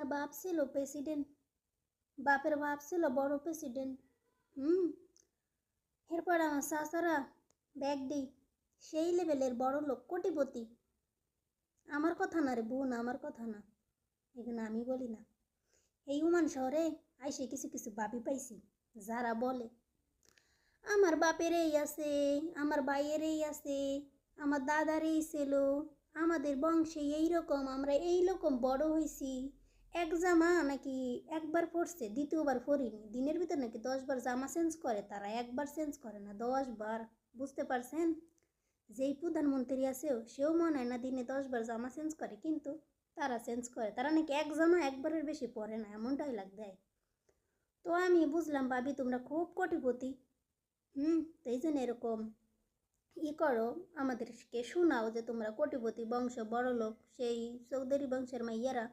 আমার বাপ ছিল প্রেসিডেন্ট, বাপের বাপ ছিল বড় প্রেসিডেন্ট। হুম। এরপর আমার চাচারা ব্যাগ দিই, সেই লেভেলের বড় লোক, কোটিপতি। আমার কথা না রে বোন, আমার কথা না, এগুলো আমি বলি না। এই উমান শহরে আইসে কিছু কিছু বাপি পাইছি, যারা বলে আমার বাপের এই আছে, আমার ভাইয়ের এই আছে, আমার দাদার এই ছিল, আমাদের বংশে এইরকম, আমরা এইরকম বড় হয়েছি। এক জামা নাকি একবার পরছে, দ্বিতীয়বার পরিনি। দিনের ভিতর নাকি 10 বার জামা চেঞ্জ করে, তারা একবার চেঞ্জ করে না, 10 বার। বুঝতে পারছেন? যেই প্রধানমন্ত্রী আছে সেও মনে হয় না দিনে 10 বার জামা চেঞ্জ করে, কিন্তু তারা চেঞ্জ করে। তারা নাকি এক জামা একবারের বেশি পরে না, এমন ডায়লগ দেয়। তো আমি বুঝলাম ভাবি তোমরা খুব কোটিপতি। তো এই জন্য এরকম করো, আমাদেরকে শোনাও যে তোমরা কোটিপতি বংশ, বড় লোক, সেই চৌধুরী বংশের মাইয়ারা।